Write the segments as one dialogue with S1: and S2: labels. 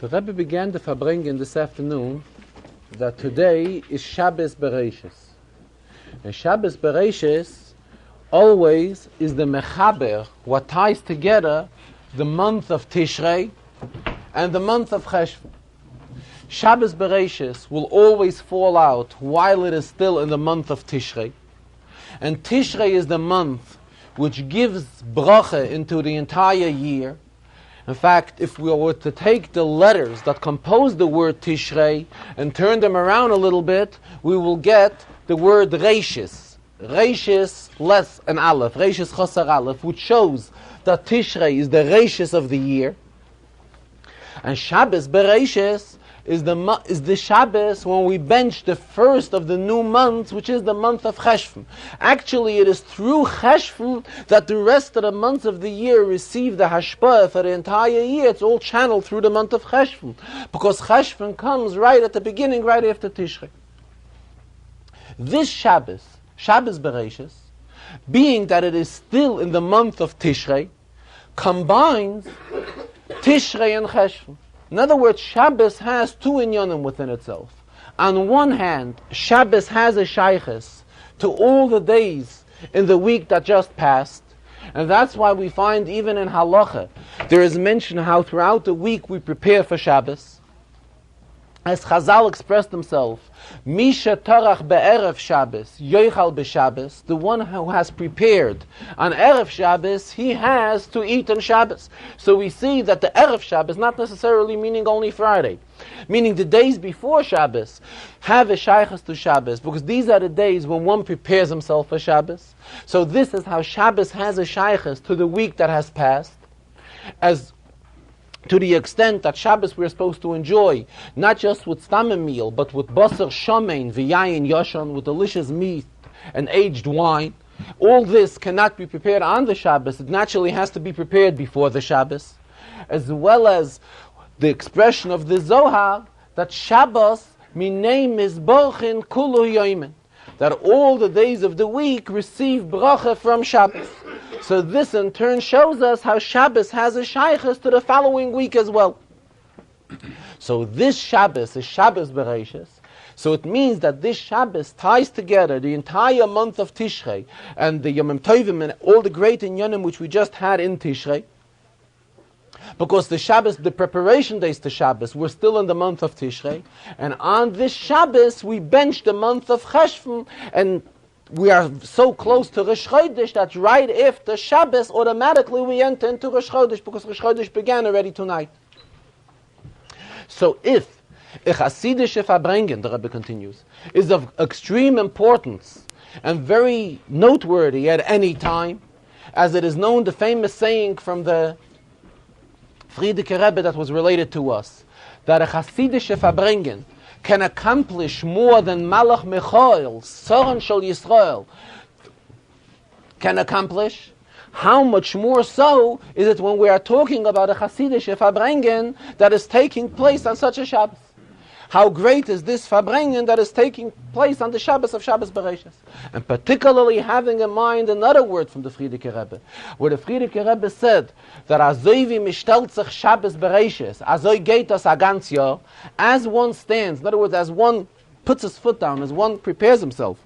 S1: The Rebbe began the Farbrengen this afternoon that today is Shabbos Bereshis. And Shabbos Bereshis always is the mechaber, what ties together the month of Tishrei and the month of Cheshvan. Shabbos Bereshis will always fall out while it is still in the month of Tishrei. And Tishrei is the month which gives bracha into the entire year. In fact, if we were to take the letters that compose the word Tishrei and turn them around a little bit, we will get the word Bereshis. Bereshis less an Aleph, Bereshis Chasar Aleph, which shows that Tishrei is the Bereshis of the year. And Shabbos Bereshis is the Shabbos when we bench the first of the new months, which is the month of Cheshvan. Actually, it is through Cheshvan that the rest of the months of the year receive the hashpah for the entire year. It's all channeled through the month of Cheshvan, because Cheshvan comes right at the beginning, right after Tishrei. This Shabbos, Shabbos Bereshis, being that it is still in the month of Tishrei, combines Tishrei and Cheshvan. In other words, Shabbos has two inyanim within itself. On one hand, Shabbos has a shaykhis to all the days in the week that just passed. And that's why we find even in halacha, there is mention how throughout the week we prepare for Shabbos. As Chazal expressed himself, Misha Tarach be'erev Shabbos, Yoichal be'Shabbos, the one who has prepared on Erev Shabbos, he has to eat on Shabbos. So we see that the Erev Shabbos, not necessarily meaning only Friday, meaning the days before Shabbos, have a shaykhus to Shabbos, because these are the days when one prepares himself for Shabbos. So this is how Shabbos has a shaykhus to the week that has passed, as to the extent that Shabbos we're supposed to enjoy, not just with stamem meal, but with basar shomein, v'yayin yoshan, with delicious meat and aged wine. All this cannot be prepared on the Shabbos. It naturally has to be prepared before the Shabbos. As well as the expression of the Zohar, that Shabbos, minei mizborchin kulu yoimen, that all the days of the week receive bracha from Shabbos. So this in turn shows us how Shabbos has a shaykhus to the following week as well. So this Shabbos is Shabbos Bereshis. So it means that this Shabbos ties together the entire month of Tishrei and the Yomim Tovim and all the great inyanim which we just had in Tishrei. Because the Shabbos, the preparation days to Shabbos, we're still in the month of Tishrei. And on this Shabbos, we bench the month of Cheshvan, and we are so close to Rosh Chodesh that right after Shabbos, automatically we enter into Rosh Chodesh, because Rosh Chodesh began already tonight. So if a Hasidische Farbrengen, the Rebbe continues, is of extreme importance and very noteworthy at any time, as it is known, the famous saying from the Friedeke Rebbe that was related to us, that a Hasidische Farbrengen can accomplish more than Malach Michael, Soren Shel Yisrael, can accomplish. How much more so is it when we are talking about a Hasidische Farbrengen that is taking place on such a Shabbos? How great is this Farbrengen that is taking place on the Shabbos of Shabbos Bereshis? And particularly having in mind another word from the Friedeke Rebbe, where the Friedeke Rebbe said that Azoi vi mishtelt sich Shabbos Bereshis, Azoi geht das a ganz Jahr, as one stands, in other words, as one puts his foot down, as one prepares himself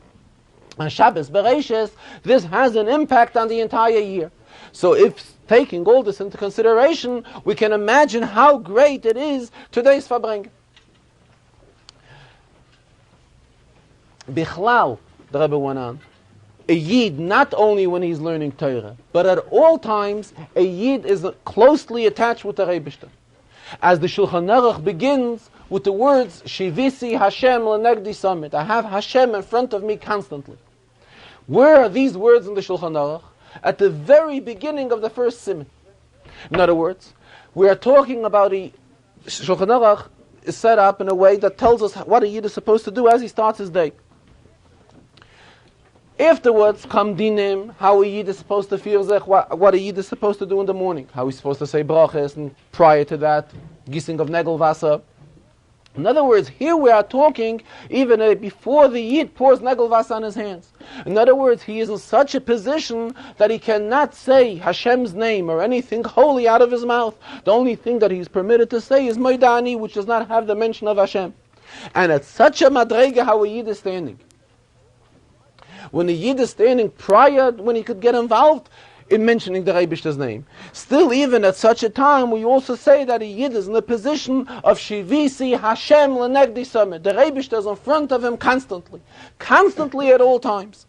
S1: on Shabbos Bereshis, this has an impact on the entire year. So if taking all this into consideration, we can imagine how great it is today's Farbrengen. Bichlal, the Rebbe went on, a Yid, not only when he's learning Torah, but at all times, a Yid is closely attached with the Rebishter. As the Shulchan Aruch begins with the words, Shivisi Hashem lenegdi samit, I have Hashem in front of me constantly. Where are these words in the Shulchan Aruch? At the very beginning of the first siman. In other words, we are talking about the Shulchan Aruch is set up in a way that tells us what a Yid is supposed to do as he starts his day. Afterwards come dinim, how a Yid is supposed to feel, what a Yid is supposed to do in the morning, how he's supposed to say brachas, and prior to that, gissing of negelwasser. In other words, here we are talking even before the Yid pours Negelvas on his hands. In other words, he is in such a position that he cannot say Hashem's name or anything holy out of his mouth. The only thing that he's permitted to say is Moidani, which does not have the mention of Hashem. And at such a madrega how a Yid is standing. When the Yid is standing prior, when he could get involved in mentioning the Rebishter's name. Still, even at such a time, we also say that a Yid is in the position of Shivisi Hashem Lenegdi Summit. The Rebishter is in front of him constantly at all times.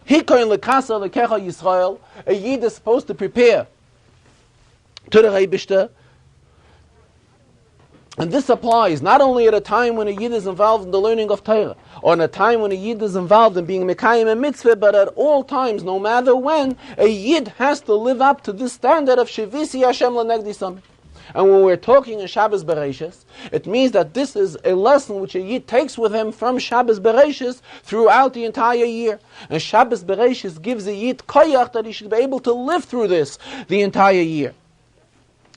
S1: Hikoin lekasa lekecha Yisrael, a Yid is supposed to prepare to the Rebishter. And this applies not only at a time when a Yid is involved in the learning of Torah, or in a time when a Yid is involved in being Mekayim and Mitzvah, but at all times, no matter when, a Yid has to live up to this standard of Shivisi Hashem Lenegdi Summit. And when we're talking in Shabbos Bereshis, it means that this is a lesson which a Yid takes with him from Shabbos Bereshis throughout the entire year. And Shabbos Bereshis gives a Yid koyach that he should be able to live through this the entire year.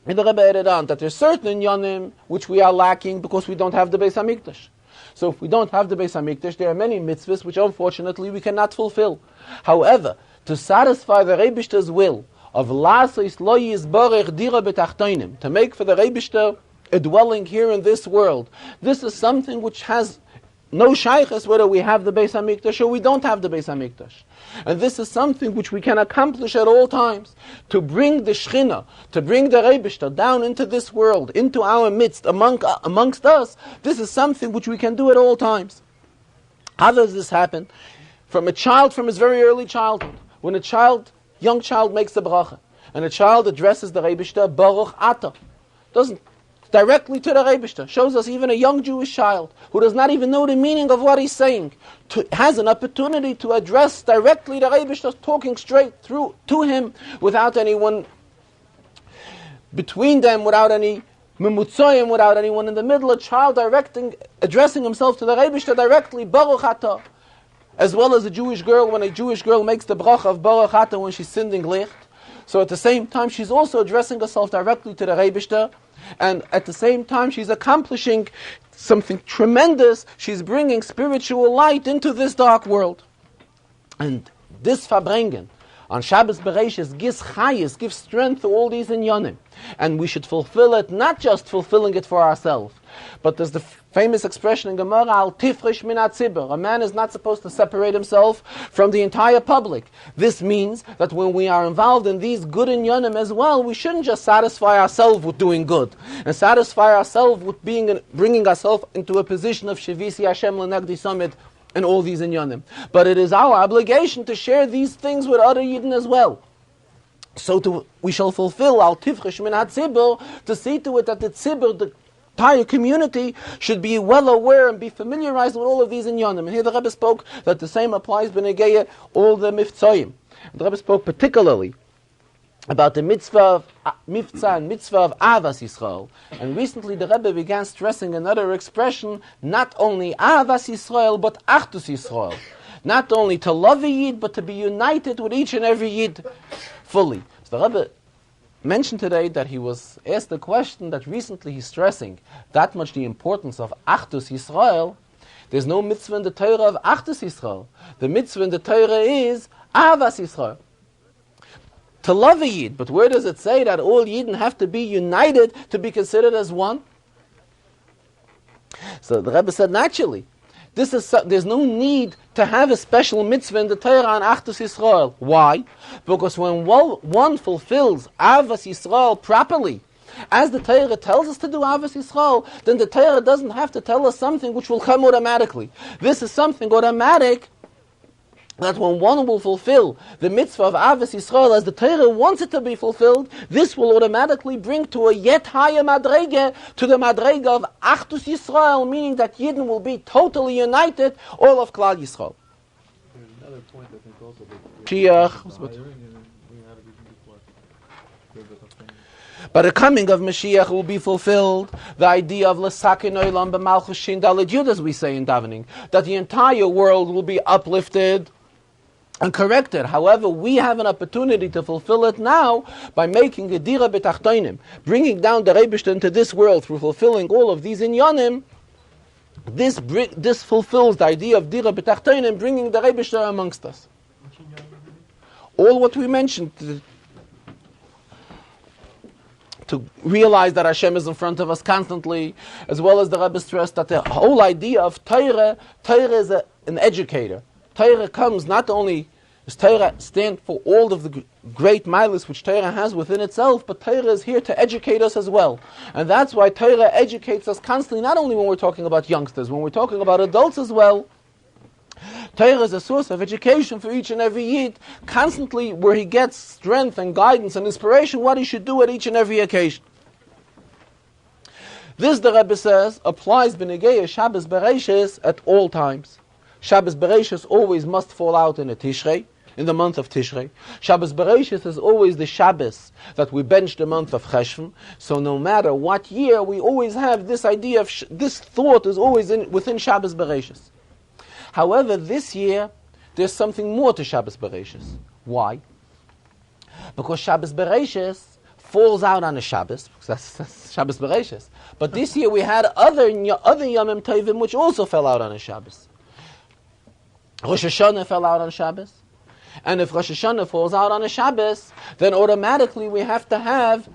S1: And the Rebbe added on that there's certain inyanim which we are lacking because we don't have the Beis HaMikdash. So if we don't have the Beis HaMikdash, there are many mitzvahs which unfortunately we cannot fulfill. However, to satisfy the Rebishter's will of Lasois Lo Yizborech Dira B'Tachtonim, to make for the Rebishter a dwelling here in this world, this is something which has no shaykhs whether we have the Beis HaMikdash or we don't have the Beis HaMikdash. And this is something which we can accomplish at all times. To bring the Shechina, to bring the Rebishter down into this world, into our midst, amongst us, this is something which we can do at all times. How does this happen? From a child, from his very early childhood. When a young child makes the bracha, and a child addresses the Rebishter, Baruch Ata, doesn't directly to the Rebishter, shows us even a young Jewish child who does not even know the meaning of what he's saying, has an opportunity to address directly the Rebishter, talking straight through to him without anyone between them, without any memutzoyim, without anyone in the middle, a child addressing himself to the Rebishter directly, Baruch Ata. As well as a Jewish girl, when a Jewish girl makes the bracha of Baruch Ata when she's sending licht, so at the same time she's also addressing herself directly to the Rebishter, and at the same time she's accomplishing something tremendous. She's bringing spiritual light into this dark world. And this Farbrengen on Shabbos Bereshis gives chayis, gives strength to all these inyanim. And we should fulfill it, not just fulfilling it for ourselves, but there's the famous expression in Gemara, al tifrish min hatzibur. A man is not supposed to separate himself from the entire public. This means that when we are involved in these good inyanim as well, we shouldn't just satisfy ourselves with doing good, and satisfy ourselves with bringing ourselves into a position of Shivisi Hashem Lenegdi Summit and all these inyanim. But it is our obligation to share these things with other Yidden as well. So we shall fulfill al tifrish min hatzibur, to see to it that the tzibur, the entire community, should be well aware and be familiarized with all of these inyanim. And here the Rebbe spoke that the same applies b'negeya all the miftzoyim. The Rebbe spoke particularly about the mitzvah of Avas Yisrael. And recently the Rebbe began stressing another expression, not only Avas Yisrael, but Achdus Yisrael. Not only to love a Yid, but to be united with each and every Yid fully. So the Rebbe mentioned today that he was asked a question that recently he's stressing that much the importance of Achdus Yisrael. There's no mitzvah in the Torah of Achdus Yisrael. The mitzvah in the Torah is Avas Yisrael, to love a Yid. But where does it say that all Yidden have to be united to be considered as one? So the Rebbe said, naturally, there's no need to have a special mitzvah in the Torah on Achdus Yisrael. Why? Because when one fulfills Avas Yisrael properly, as the Torah tells us to do Avas Yisrael, then the Torah doesn't have to tell us something which will come automatically. This is something automatic, that when one will fulfill the mitzvah of Avas Yisrael as the Torah wants it to be fulfilled, this will automatically bring to a yet higher madrege, to the madrege of Achdus Yisrael, meaning that Yidden will be totally united, all of Klal Yisrael.
S2: There's another point I think also
S1: by the coming of Mashiach will be fulfilled the idea of L'sakin Olam b'malchus Shin Daled Yud, as we say in davening, that the entire world will be uplifted and correct it. However, we have an opportunity to fulfill it now by making a dira betachtonim, bringing down the Rebishter into this world through fulfilling all of these inyanim. This fulfills the idea of dira betachtonim, bringing the Rebishter amongst us. All what we mentioned, to realize that Hashem is in front of us constantly, as well as the Rebbe stressed that the whole idea of Torah is an educator. Torah comes not only, does Torah stand for all of the great milas which Torah has within itself, but Torah is here to educate us as well. And that's why Torah educates us constantly, not only when we're talking about youngsters, when we're talking about adults as well. Torah is a source of education for each and every Yid, constantly where he gets strength and guidance and inspiration, what he should do at each and every occasion. This, the Rebbe says, applies b'negei Shabbos Bereshis at all times. Shabbos Bereshis always must fall out in a Tishrei, in the month of Tishrei. Shabbos Bereshis is always the Shabbos that we bench the month of Cheshvan. So no matter what year, we always have this idea of, this thought is always within Shabbos Bereshis. However, this year, there's something more to Shabbos Bereshis. Why? Because Shabbos Bereshis falls out on a Shabbos, because that's Shabbos Bereshis. But this year we had other Yomim Tovim which also fell out on a Shabbos. Rosh Hashanah fell out on Shabbos. And if Rosh Hashanah falls out on a Shabbos, then automatically we have to have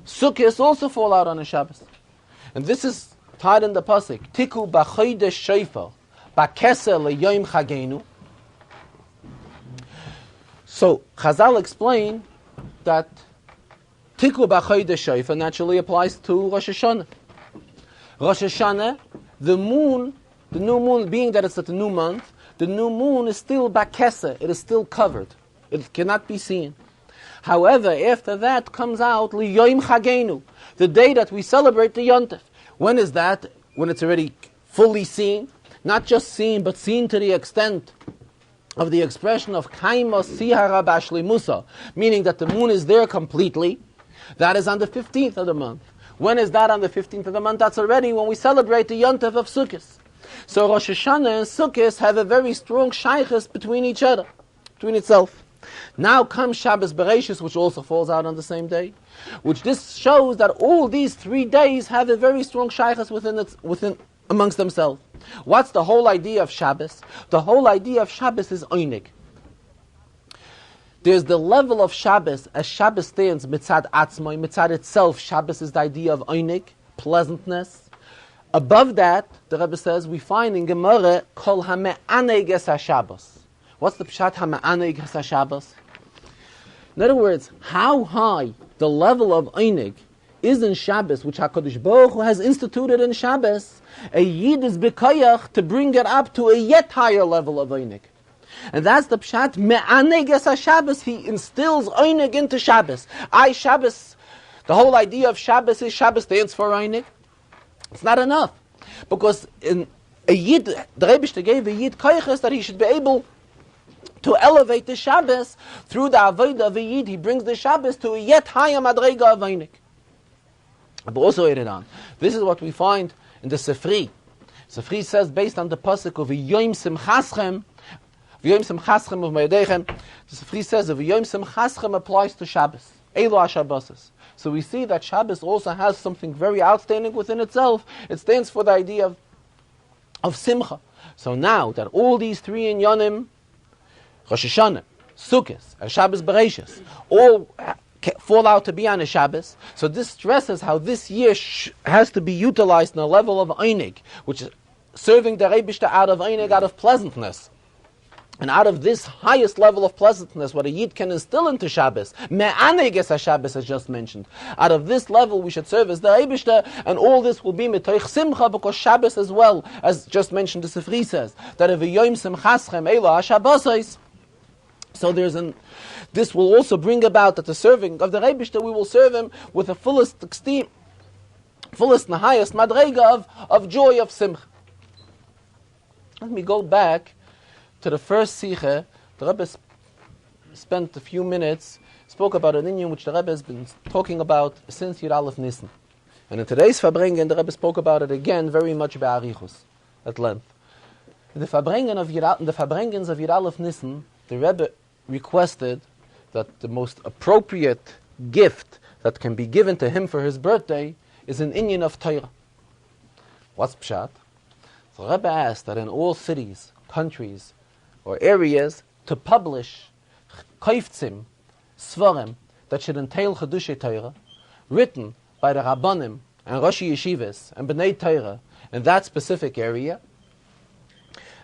S1: Sukkot also fall out on a Shabbos. And this is tied in the pasuk, Tiku b'chodesh shofar. So Chazal explain that Tiku b'chodesh shofar naturally applies to Rosh Hashanah. Rosh Hashanah, the new moon, being that it's at the new month, the new moon is still bakesa, it is still covered. It cannot be seen. However, after that comes out Liyoim Chagenu, the day that we celebrate the Yontif. When is that? When it's already fully seen. Not just seen, but seen to the extent of the expression of Kaimos Sihara Bashli Musa, meaning that the moon is there completely. That is on the 15th of the month. When is that on the 15th of the month? That's already when we celebrate the Yontif of Sukkot. So Rosh Hashanah and Sukkot have a very strong shaykhus between each other, between itself. Now comes Shabbos Bereshis, which also falls out on the same day, which this shows that all these 3 days have a very strong shaykhus within amongst themselves. What's the whole idea of Shabbos? The whole idea of Shabbos is oinig. There's the level of Shabbos, as Shabbos stands mitzad atzmai, mitzad itself. Shabbos is the idea of oinig, pleasantness. Above that, the Rebbe says, we find in Gemara, kol hame'aneg es ha-Shabbos. What's the pshat hame'aneg es ha-Shabbos? In other words, how high the level of oinig is in Shabbos, which HaKadosh Baruch Hu has instituted in Shabbos, a Yid is b'koyach to bring it up to a yet higher level of oinig. And that's the pshat, me'aneg es ha-Shabbos, he instills oinig into Shabbos. Shabbos, the whole idea of Shabbos is Shabbos stands for oinig. It's not enough. Because in a Yid, the Rebishter gave a Yid koyches that he should be able to elevate the Shabbos through the avodah of a Yid. He brings the Shabbos to a yet higher madrega of oinig. But also added on. This is what we find in the Sefri. Sefri says, based on the pasuk of V'yom simchaschem of Me'edechem, the Sefri says, V'yom simchaschem applies to Shabbos. Elo ha-Shabboses. So we see that Shabbos also has something very outstanding within itself. It stands for the idea of simcha. So now that all these 3 inyanim, Rosh Hashanah, Sukkot, and Shabbos Bereshis, all fall out to be on a Shabbos. So this stresses how this year has to be utilized in a level of einig, which is serving the Rebishter out of einig, out of pleasantness. And out of this highest level of pleasantness, what a Yid can instill into Shabbos, me'aneg es ha-Shabbos as just mentioned, out of this level we should serve as the Rebishter, and all this will be metoich simcha, because Shabbos as well, as just mentioned the Sefri says, that if a yom simchaschem elo ha-Shabbosos. So this will also bring about that the serving of the Rebishter, we will serve him with the fullest esteem, fullest and highest madrega of joy, of simcha. Let me go back to the first Sicha. The Rebbe spent a few minutes, spoke about an inyan which the Rebbe has been talking about since Yud Aleph Nisan. And in today's Farbrengen, the Rebbe spoke about it again very much be'arichus, at length. In the Farbrengens of Yud Aleph Nisan, the Rebbe requested that the most appropriate gift that can be given to him for his birthday is an inyan of Torah. What's pshat? So the Rebbe asked that in all cities, countries, or areas to publish kaiftzim, svarim, that should entail Chedushay Torah, written by the Rabbanim and Roshi Yeshivas and B'nai Torah in that specific area.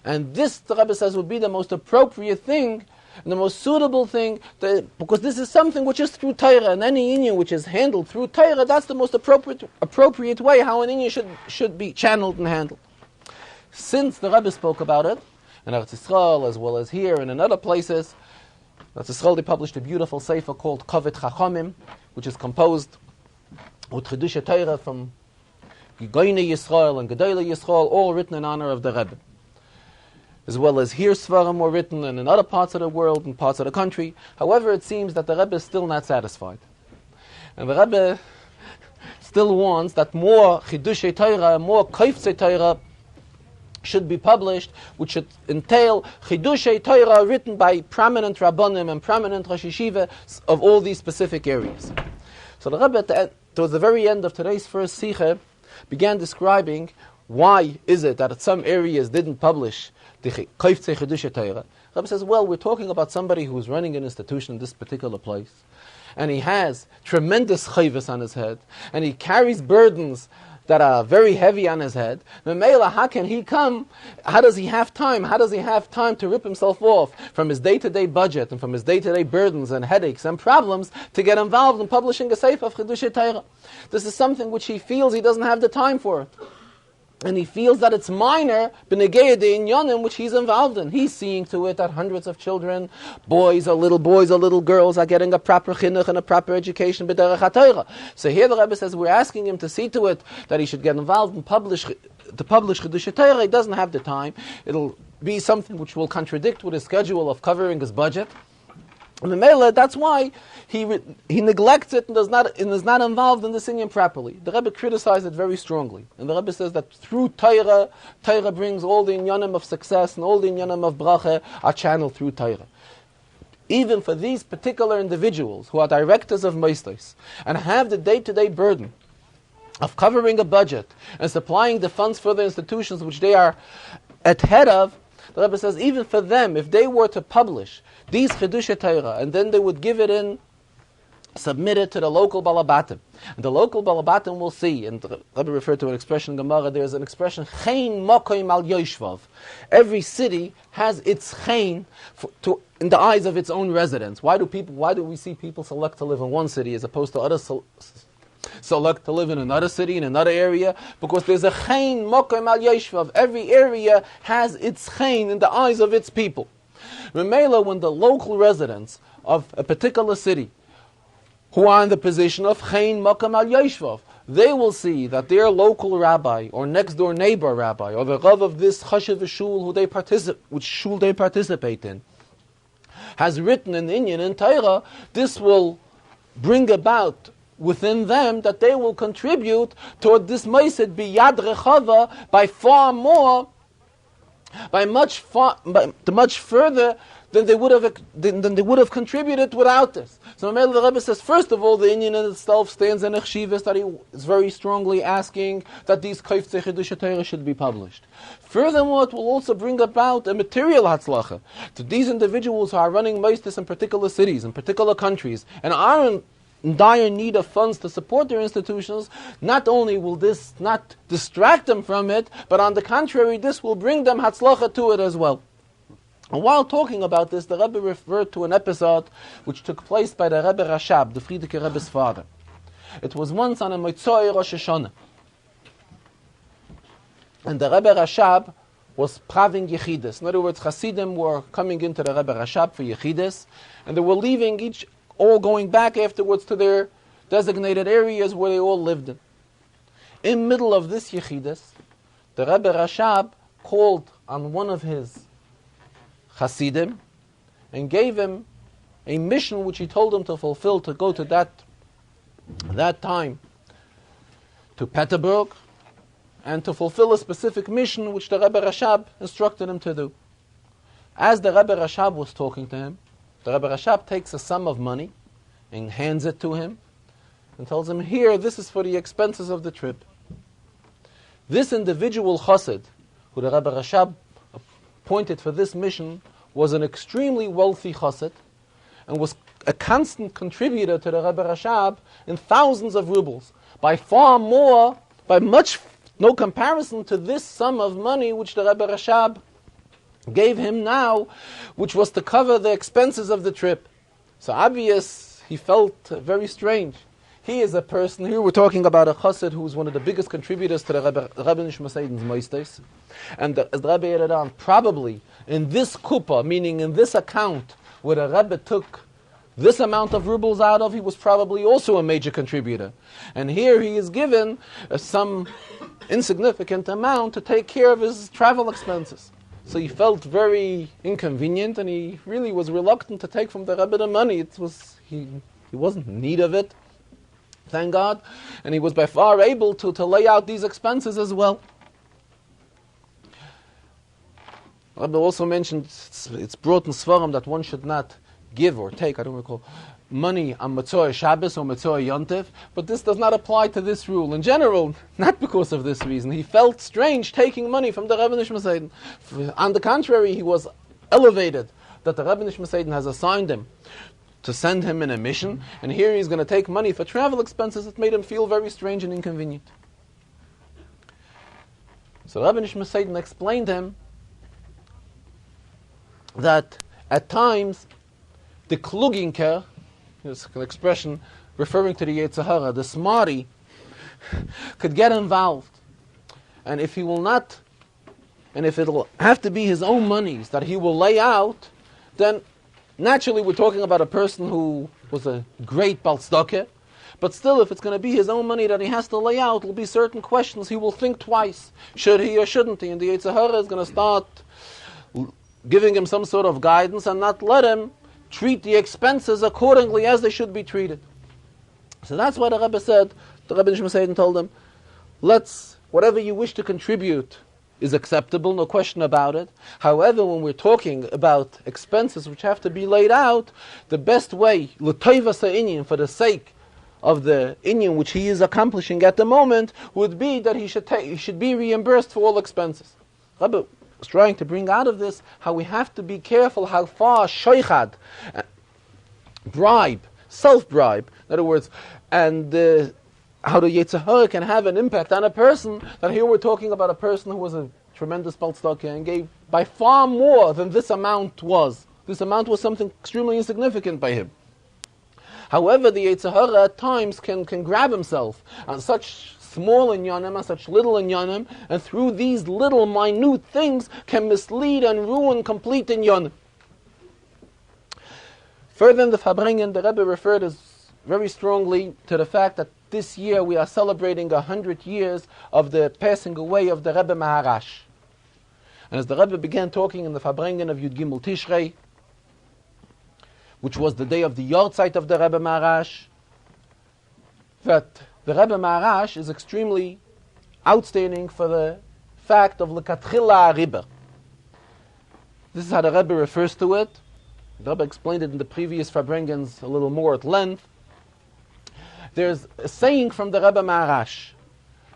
S1: And this, the Rebbe says, would be the most appropriate thing, and the most suitable thing, because this is something which is through Torah, and any inyan which is handled through Torah, that's the most appropriate way how an inyan should be channeled and handled. Since the Rebbe spoke about it, in Eretz Yisrael, as well as here and in other places, Eretz Yisrael, they published a beautiful sefer called Kovet Chachamim, which is composed with Chedushay Torah from Gigoyne Yisrael and Gedolei Yisrael, all written in honor of the Rebbe. As well as here Svarim were written and in other parts of the world and parts of the country. However, it seems that the Rebbe is still not satisfied. And the Rebbe still wants that more Chidushay Torah, more Kaiftzei Torah should be published, which should entail Chidushay Torah written by prominent Rabbanim and prominent Rosh Yeshiva of all these specific areas. So the Rebbe, towards the very end of today's first Sikha, began describing why is it that some areas didn't publish the Kaiftzei Chedushay Torah. Rebbe says, well, we're talking about somebody who's running an institution in this particular place, and he has tremendous chayvus on his head, and he carries burdens that are very heavy on his head. Memela, how can he come? How does he have time? How does he have time to rip himself off from his day-to-day budget and from his day-to-day burdens and headaches and problems to get involved in publishing a sefer of Chedushay Torah? This is something which he feels he doesn't have the time for it. And he feels that it's minor, b'negei de inyanim, which he's involved in. He's seeing to it that hundreds of children, boys or little girls, are getting a proper chinuch and a proper education b'derech haTorah. So here the Rebbe says we're asking him to see to it that he should get involved and publish Chedushay Torah. He doesn't have the time. It'll be something which will contradict with his schedule of covering his budget. And the Mela, that's why he neglects it and is not involved in this inyan properly. The Rebbe criticized it very strongly. And the Rebbe says that through Torah brings all the inyanim of success and all the inyanim of bracha are channeled through Torah. Even for these particular individuals who are directors of Meistos and have the day-to-day burden of covering a budget and supplying the funds for the institutions which they are at head of, the Rebbe says even for them, if they were to publish these Chedushay Torah and then they would give it in, submit it to the local Balabatim, and the local Balabatim will see, and the Rebbe referred to an expression in Gemara, there's an expression, Chein Mokoim al Yoshvav. Every city has its Chein in the eyes of its own residents. Why do we see people select to live in one city as opposed to others select to live in another city, in another area? Because there's a Chein Mokoim al Yoshvav. Every area has its Chein in the eyes of its people. Memela, when the local residents of a particular city who are in the position of Chein Mokoim al Yoshvav, they will see that their local rabbi or next door neighbor rabbi or the rav of this chashiv shul which shul they participate in has written an inyan in Torah, this will bring about within them that they will contribute toward this meisid biyad rechava much further than they would have contributed without this. So the Rebbe says, first of all, the inyan in itself stands in a chshivas that he is very strongly asking that these Kaiftzei Chedushay Torah should be published. Furthermore, it will also bring about a material hatzlacha to these individuals who are running meistos in particular cities, in particular countries, and are in dire need of funds to support their institutions. Not only will this not distract them from it, but on the contrary, this will bring them hatzlacha to it as well. And while talking about this, the Rebbe referred to an episode which took place by the Rebbe Rashab, the Frierdiker Rebbe's father. It was once on a Motzoi Rosh Hashanah. And the Rebbe Rashab was praving Yechidus. In other words, Hasidim were coming into the Rebbe Rashab for Yechidus, and they were leaving all going back afterwards to their designated areas where they all lived in. In middle of this Yechidus, the Rebbe Rashab called on one of his Hasidim and gave him a mission which he told him to fulfill, to go to that time to Peterburg and to fulfill a specific mission which the Rebbe Rashab instructed him to do. As the Rebbe Rashab was talking to him, the Rebbe Rashab takes a sum of money and hands it to him and tells him, here, this is for the expenses of the trip. This individual chassid, who the Rebbe Rashab appointed for this mission, was an extremely wealthy chassid and was a constant contributor to the Rebbe Rashab in thousands of rubles, by far more, by much no comparison to this sum of money which the Rebbe Rashab gave him now, which was to cover the expenses of the trip. So obvious, he felt very strange. He is a person, here we're talking about a chassid who was one of the biggest contributors to the Rebbe Nishma Seiden's Moistes. And as the Rebbe added on, probably in this kuppah, meaning in this account, where the Rebbe took this amount of rubles out of, he was probably also a major contributor. And here he is given some insignificant amount to take care of his travel expenses. So he felt very inconvenient, and he really was reluctant to take from the Rebbe the money. He wasn't in need of it, thank God, and he was by far able to lay out these expenses as well. Rebbe also mentioned it's brought in Svarim that one should not give or take, I don't recall, money on Matzor Shabbos or Matzor Yontif, but this does not apply to this rule. In general, not because of this reason. He felt strange taking money from the Rebbe Nishma Seiden. On the contrary, he was elevated that the Rebbe Nishma Seiden has assigned him to send him in a mission, and here he's going to take money for travel expenses. It made him feel very strange and inconvenient. So Rebbe Nishma Seiden explained to him that at times the kluginker, it's an expression referring to the Yetzirah, the smarty, could get involved. And if he will not, and if it'll have to be his own monies that he will lay out, then naturally we're talking about a person who was a great balstoker, but still if it's going to be his own money that he has to lay out, there'll be certain questions he will think twice. Should he or shouldn't he? And the Yetzirah is going to start giving him some sort of guidance and not let him treat the expenses accordingly as they should be treated. So that's why the Rebbe said, the Rebbe Nishma Seiden told him, whatever you wish to contribute is acceptable, no question about it. However, when we're talking about expenses which have to be laid out, the best way, l'toivas ha'inyan, for the sake of the inyan which he is accomplishing at the moment, would be that he should be reimbursed for all expenses. Rebbe was trying to bring out of this how we have to be careful how far shoichad, bribe, self-bribe, in other words, and how the Yetzirah can have an impact on a person, that here we're talking about a person who was a tremendous balstoker and gave by far more than this amount was. This amount was something extremely insignificant by him. However, the Yetzirah at times can grab himself on such small inyanim, on such little inyanim, and through these little minute things can mislead and ruin complete inyanim. Further in the Farbrengen, the Rebbe referred very strongly to the fact that this year we are celebrating 100 years of the passing away of the Rebbe Maharash. And as the Rebbe began talking in the Farbrengen of Yud Gimel Tishrei, which was the day of the Yortzeit of the Rebbe Maharash, that the Rebbe Maharash is extremely outstanding for the fact of L'katchila Riba. This is how the Rebbe refers to it. The Rebbe explained it in the previous Farbrengens a little more at length. There's a saying from the Rebbe Maharash.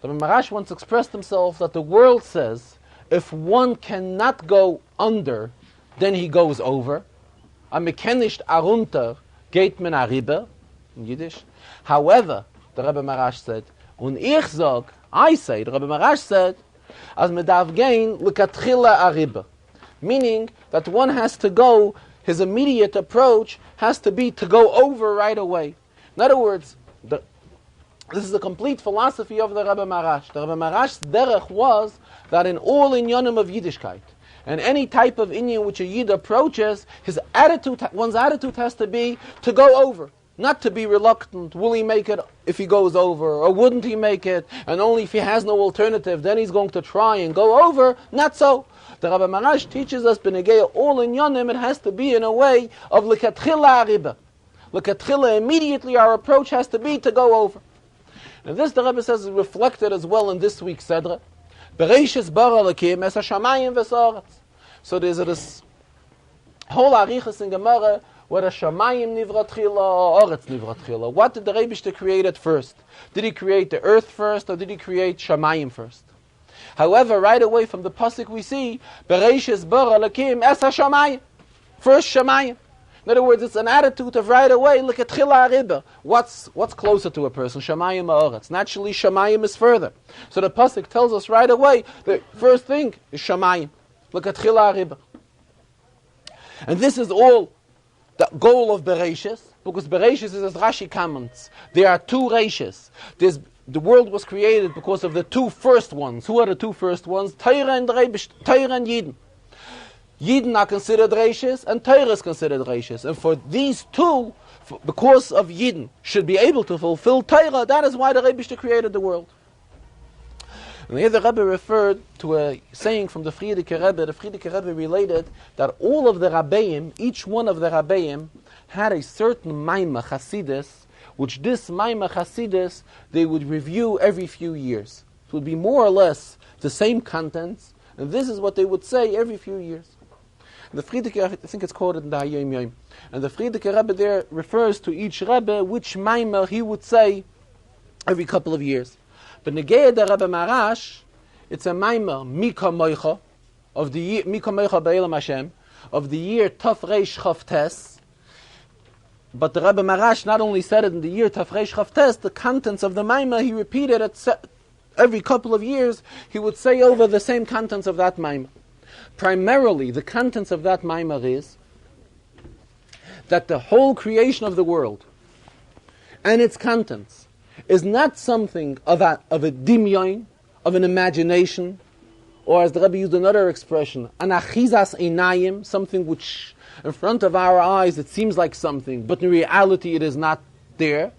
S1: The Rebbe Maharash once expressed himself that the world says, if one cannot go under, then he goes over. A mekenicht arunter geht men a ribe, in Yiddish. However, the Rebbe Maharash said, und ich sag, I say, the Rebbe Maharash said, as me darf gehen l'katchila a ribe. Meaning that one has to go, his immediate approach has to be to go over right away. In other words, this is the complete philosophy of the Rebbe Maharash. The Rebbe Maharash's derech was that in all inyanim of Yiddishkeit, and any type of inyan which a Yid approaches, one's attitude has to be to go over, not to be reluctant. Will he make it if he goes over, or wouldn't he make it? And only if he has no alternative, then he's going to try and go over. Not so. The Rebbe Maharash teaches us, b'negei all inyanim, it has to be in a way of l'katchila riba. L'katchila, immediately our approach has to be to go over. And this, the Rebbe says, is reflected as well in this week's Sedra. Bereshis bara Elokim es hashamayim v'sa'aretz. So there's this whole arichas in Gemara, whether Shamayim nivra tchila or Oretz nivra tchila. What did the Rebishter create at first? Did he create the earth first, or did he create Shamayim first? However, right away from the pasuk we see Bereshis bara lakim es Shamayim. First Shamayim. In other words, it's an attitude of right away. Look at tchila ariba. What's closer to a person, Shamayim or Oretz? Naturally, Shamayim is further. So the pasuk tells us right away the first thing is Shamayim. Look at tchila ariba. And this is all the goal of Bereshis, because Bereshis is as Rashi comments. There are two Reishis. The world was created because of the two first ones. Who are the two first ones? Torah and Yidden. Yidden are considered Reishis, and Torah is considered Reishis. And for these two, because of Yidden, should be able to fulfill Torah, that is why the Rebbe created the world. And here the Rebbe referred to a saying from the Frierdiker Rebbe. The Frierdiker Rebbe related that all of the Rabbeim, each one of the Rabbeim, had a certain Maimah Chasidus, which this Maimah Chasidus they would review every few years. It would be more or less the same contents, and this is what they would say every few years. And the Frierdiker, I think it's quoted in the Hayom Yom, and the Frierdiker Rebbe there refers to each Rebbe which Maimah he would say every couple of years. But Negei the Rebbe Marash, it's a Maimah Mika Moicha of the year Mika Moicha Be'elam Hashem of the year Taf Reish Chav Tes. But the Rebbe Marash not only said it in the year Taf Reish Chav Tes, the contents of the Maimah he repeated it every couple of years. He would say over the same contents of that Maimah. Primarily, the contents of that Maimah is that the whole creation of the world and its contents is not something of a dimyon, of an imagination, or as the Rebbe used another expression, an achizas einayim, something which in front of our eyes it seems like something, but in reality it is not there.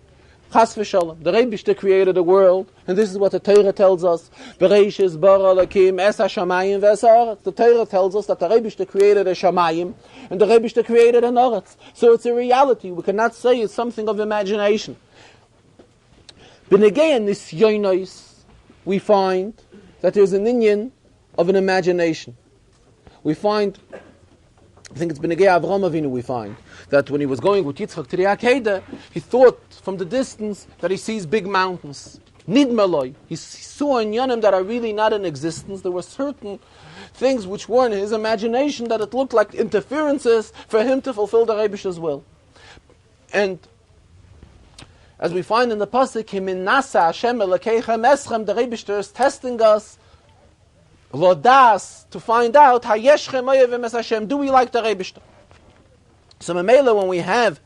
S1: Chas v'shalom, the Rebbe created the world, and this is what the Torah tells us. Bereshis bara lakim es hashamayim v'es haaretz. The Torah tells us that the Rebbe created a shamayim, and the Rebbe created an haaretz. So it's a reality. We cannot say it's something of imagination. B'negei nisyonos, we find that there's an inyan of an imagination. We find, I think it's B'negei Avram Avinu, we find that when he was going with Yitzchak to the Akedah, he thought from the distance that he sees big mountains. Nidmaloi, he saw in Yonim that are really not in existence. There were certain things which were in his imagination that it looked like interferences for him to fulfill the Rebbe's will. And as we find in the pasuk, Himinasa Hashem Elokeichem Eschem, the Rebbe is testing us, Lodas, to find out, Hayeshchem Oyevim Es Hashem, do we like the Rebbe? So Mamela, when we have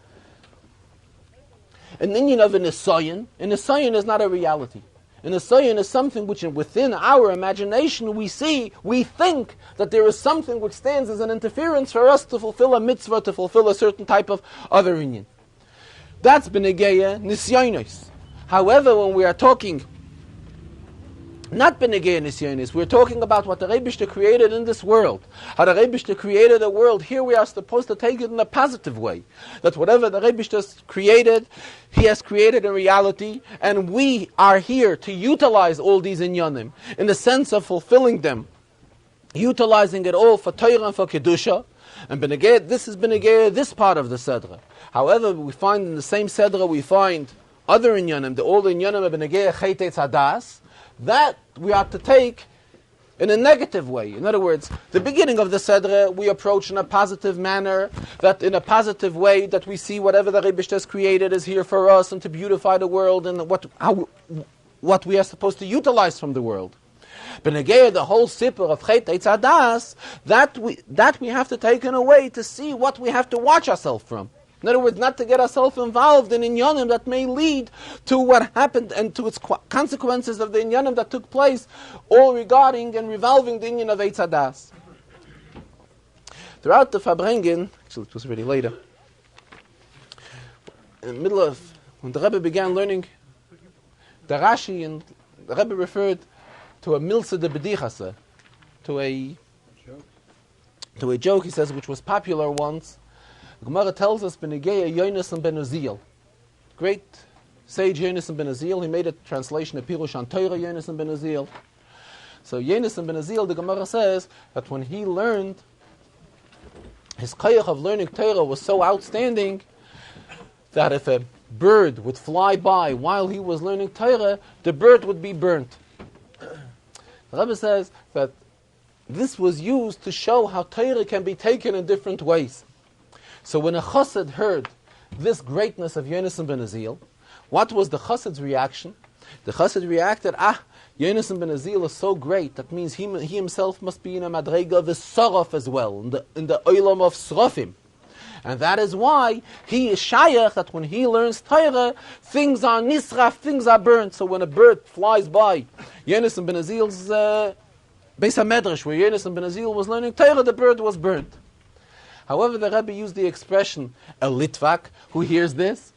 S1: an inyan of an Nisayon is not a reality. An Nisayon is something which within our imagination we think that there is something which stands as an interference for us to fulfill a mitzvah, to fulfill a certain type of other inyan. That's B'negeya Nisyonos. However, when we are talking not B'negeya Nisyonos, we're talking about what the Rebbe created in this world. How the Rebbe created a world, here we are supposed to take it in a positive way. That whatever the Rebbe has created, he has created in reality, and we are here to utilize all these inyanim in the sense of fulfilling them, utilizing it all for Torah and for Kedusha. And this is B'negeya, this part of the Sedra. However, we find in the same Sedra, we find other inyanim, the old inyanim of B'negeya Chaytetz Hadas, that we are to take in a negative way. In other words, the beginning of the Sedra, we approach in a positive manner, that in a positive way, that we see whatever the Rebbe has created is here for us and to beautify the world and what we are supposed to utilize from the world. But again, the whole sipper of Chaytetz Hadas, that we have to take in a way to see what we have to watch ourselves from. In other words, not to get ourselves involved in inyanim that may lead to what happened and to its consequences of the inyanim that took place, all regarding and revolving the inyan of Eitz Hadas. Throughout the Farbrengen, actually it was already later, in the middle of, when the Rebbe began learning the Rashi, and the Rebbe referred to a milsa de bedichase, to a joke, he says, which was popular once. The Gemara tells us, B'negeya Yonasan ben Uziel, great sage Yonasan ben Uziel, he made a translation of Pirush on Torah Yonasan ben Uziel. So Yonasan ben Uziel, the Gemara says, that when he learned his koyach of learning Torah was so outstanding that if a bird would fly by while he was learning Torah, the bird would be burnt. The Rebbe says that this was used to show how Torah can be taken in different ways. So when a chassid heard this greatness of Yonasan ben Azil, what was the chassid's reaction? The chassid reacted, Yonasan ben Azil is so great, that means he himself must be in a madrega of Sorof as well, in the olam of Srofim. And that is why he is shayach, that when he learns Torah, things are nisraf, things are burnt. So when a bird flies by Yonasan ben Azil's Beis HaMedrash, where Yonasan ben Azil was learning Torah, the bird was burnt. However, the Rebbe used the expression, a Litvak, who hears this,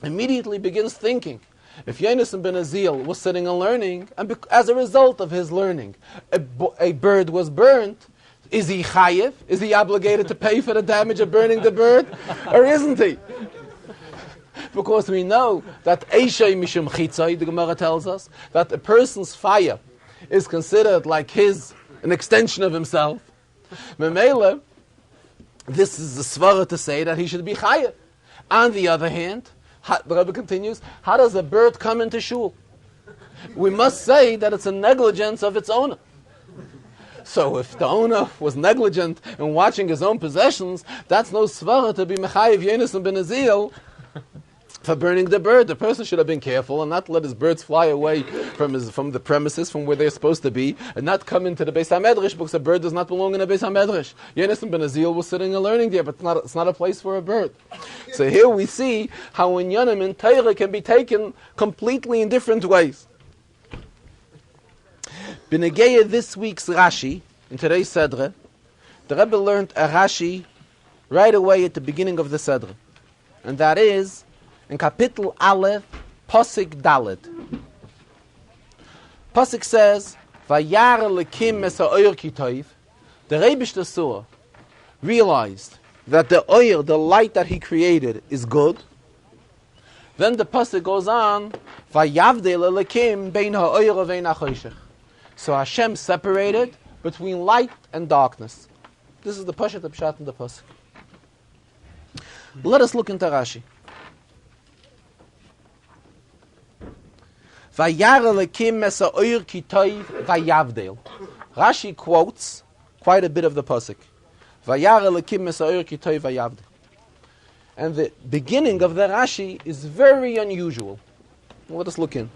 S1: immediately begins thinking, if Yonasan ben Azil was sitting and learning, and as a result of his learning, a bird was burnt, is he chayiv? Is he obligated to pay for the damage of burning the bird? Or isn't he? Because we know that Eishai Mishum Chitzai, the Gemara tells us, that a person's fire is considered like an extension of himself. Memele, this is the svara to say that he should be chayav. On the other hand, the Rebbe continues, how does a bird come into shul? We must say that it's a negligence of its owner. So if the owner was negligent in watching his own possessions, that's no svara to be mechayiv Yonasan ben Azil for burning the bird. The person should have been careful and not let his birds fly away from the premises, from where they're supposed to be, and not come into the Beis HaMedrash, because a bird does not belong in a Beis HaMedrash. Yonasan ben Azil was sitting and learning there, but it's not a place for a bird. So here we see how in Yonim and Torah can be taken completely in different ways. B'negeya this week's Rashi, in today's Sedra, the Rebbe learned a Rashi right away at the beginning of the Sedra. And that is in Kapitel Aleph, Posik Dalet. Posik says, Vayar lekim mesa oyer kitoiv. The Rebishter saw, realized that the oyer, the light that he created, is good. Then the Posik goes on, Vayavdel lekim bein ha'oyer vein ha'choshech. So Hashem separated between light and darkness. This is the Pashat Pshat in the Pasuk. Let us look into Rashi. Rashi quotes quite a bit of the Pasuk. And the beginning of the Rashi is very unusual. Let us look in.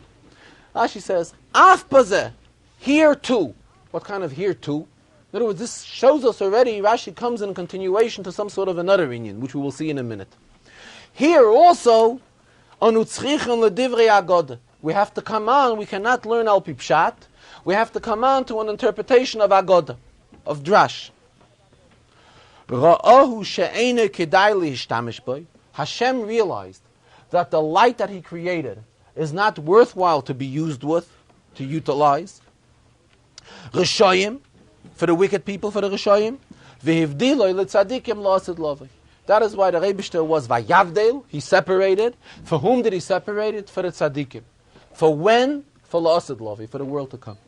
S1: Rashi says, Af pazeh, here too. What kind of here too? In other words, this shows us already Rashi comes in continuation to some sort of another inyan, which we will see in a minute. Here also, we have to come on, we cannot learn al pi pshat, we have to come on to an interpretation of Agoda, of Drash. Hashem realized that the light that he created is not worthwhile to be used with, to utilize. Rishayim, for the wicked people, for the Rishayim. V'hivdiloi l'tzadikim la'asid lovei. That is why the Rebishter was Vayavdel, he separated. For whom did he separate it? For the tzadikim. For when? For la'asid lovei, for the world to come.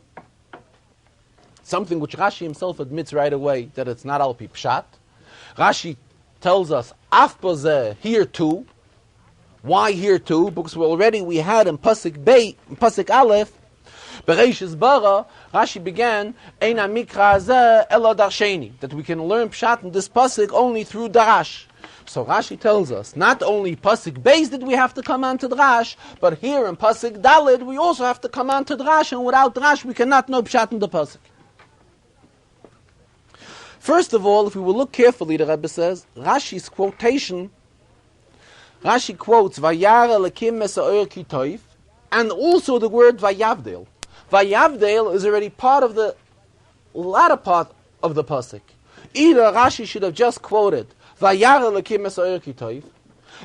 S1: Something which Rashi himself admits right away that it's not al pi pshat. Rashi tells us, af pozeh, here too. Why here too? Because we had in Pasuk Aleph, Bereshis bara, Rashi began, Eina mikra zeh ela darsheni, that we can learn pshat in this pasuk only through darash. So Rashi tells us, not only pasuk beis did we have to come on to drash, but here in pasuk dalid we also have to come on to drash, and without drash we cannot know pshat in the pasuk. First of all, if we will look carefully, the Rebbe says, Rashi's quotation, Rashi quotes, Vayara lekim mesa oyer kitoif, and also the word Vayavdel. Vayavdel is already part of the latter part of the pasuk. Either Rashi should have just quoted Vayara lekim mesa oyer kitoif.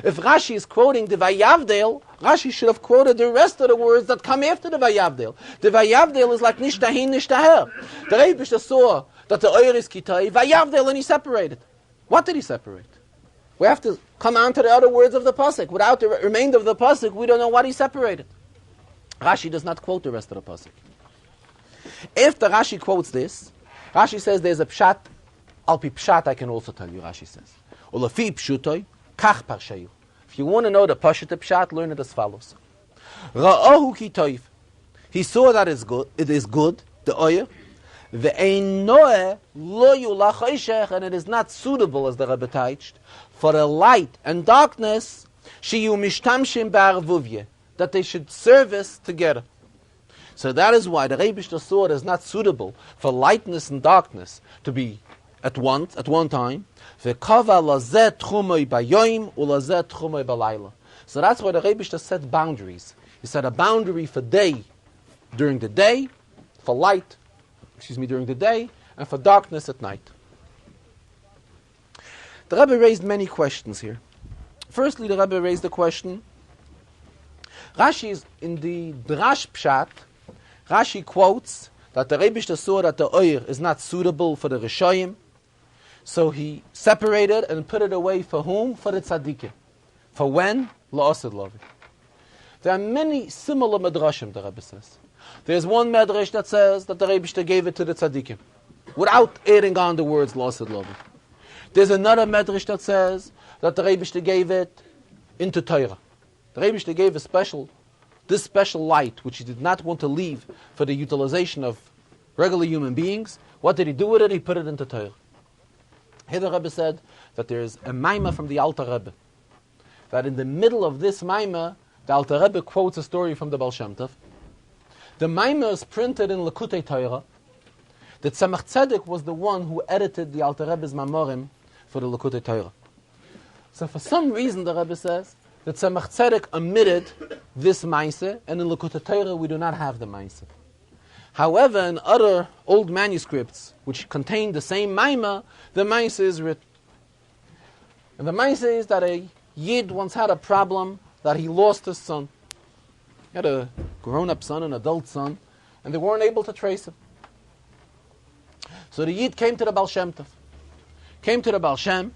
S1: If Rashi is quoting the Vayavdel, Rashi should have quoted the rest of the words that come after the Vayavdel. The Vayavdel is like nishtahin nishtaher. The Rebishter saw that the oyer is kitay, Vayavdel, and he separated. What did he separate? We have to come on to the other words of the pasuk. Without the remainder of the pasuk, we don't know what he separated. Rashi does not quote the rest of the pasuk. If the Rashi quotes this, Rashi says there's a pshat Al pi pshat, I can also tell you, Rashi says. Ulafi pshutoy, kach parshayu. If you want to know the pashat pshat, learn it as follows. Ra'ahu ki toiv. He saw that it is good, the oil. Ve'ein noeh lo yulach oishech, and it is not suitable, as the Rebbe teached, for the light and darkness, shiyu mishtamshim ba'arvuvye, that they should service together. So that is why the Rebbe saw it is not suitable for lightness and darkness to be at one time. Ve'kava lazeh tchumoi bayoim ulazeh tchumoi balayla. So that's why the Rebbe set boundaries. He set a boundary for day during the day, for light, during the day, and for darkness at night. The Rebbe raised many questions here. Firstly, the Rebbe raised the question, Rashi is in the Drash Pshat, Rashi quotes that the Rebbe saw that the oir is not suitable for the Rishoyim, so he separated and put it away for whom? For the Tzaddikim. For when? La'asad Lavi. There are many similar medrashim, the Rebbe says. There's one medrash that says that the Rebbe gave it to the Tzaddikim, without adding on the words La'asad Lavi. There's another medrash that says that the Rebbe gave it into Torah. The Rebbe gave this special light, which he did not want to leave for the utilization of regular human beings. What did he do with it? He put it into Torah. Here the Rebbe said that there is a maimah from the Alter Rebbe, that in the middle of this maimah, the Alter Rebbe quotes a story from the Baal Shem Tov. The maimah is printed in Lekutei Torah. The Tzemach Tzedek was the one who edited the Alter Rebbe's Mamorim for the Lekutei Torah. So for some reason, the Rebbe says, the Tzemach Tzedek omitted this Maaseh, and in Lekutei Torah we do not have the Maaseh. However, in other old manuscripts which contain the same Maimah, the Maaseh is written. And the Maaseh is that a Yid once had a problem that he lost his son. He had a grown-up son, an adult son, and they weren't able to trace him. So the Yid came to the Baal Shem Tov. Came to the Baal Shem.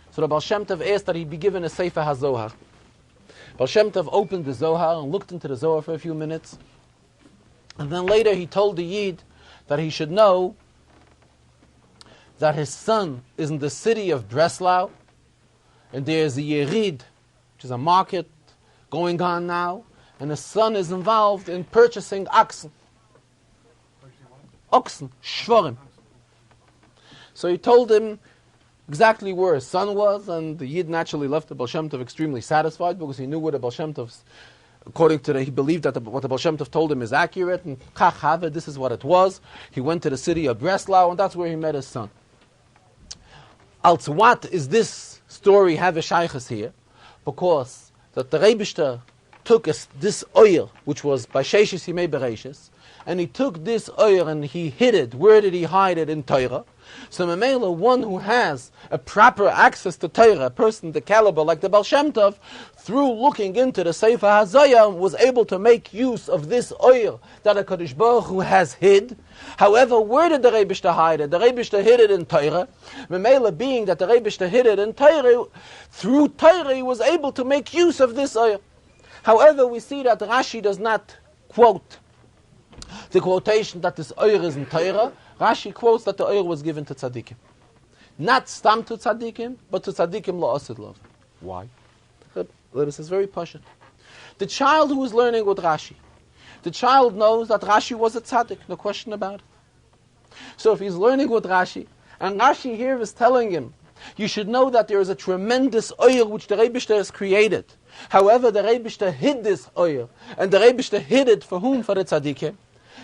S1: So the Baal Shem Tov asked that he be given a Sefer HaZohar. Baal Shem Tov opened the Zohar and looked into the Zohar for a few minutes. And then later he told the Yid that he should know that his son is in the city of Breslau, and there is a Yerid, which is a market going on now, and his son is involved in purchasing oxen. Oxen, shvorim. So he told him exactly where his son was, and the Yid naturally left the Baal Shem Tov extremely satisfied, because he knew where the Baal Shem Tov's, according to he believed that what the Baal Shem Tov told him is accurate, and kach have, this is what it was. He went to the city of Breslau, and that's where he met his son. Also, what is this story have a shaykhs here? Because that the Rebishter took this oil, which was by Sheishis Yimei Bereshis, and he took this oil and he hid it. Where did he hide it? In Torah. So Mamela, one who has a proper access to Torah, a person the caliber like the Baal Shem Tov, through looking into the Sefer HaZohar, was able to make use of this oil that a Kadosh Baruch Hu has hid. However, where did the Rebishter hide it? The Rebishter hid it in Torah. Mamela, being that the Rebishter hid it in Torah, through Torah he was able to make use of this oil. However, we see that Rashi does not quote the quotation that this oil is in Torah. Rashi quotes that the oil was given to tzaddikim. Not stam to tzaddikim, but to tzaddikim la'asid love. Why? This is very pashut. The child who is learning with Rashi, the child knows that Rashi was a tzaddik, no question about it. So if he's learning with Rashi, and Rashi here is telling him, you should know that there is a tremendous oil which the Rebishter has created. However, the Rebishter hid this oil, and the Rebishter hid it for whom? For the tzaddikim.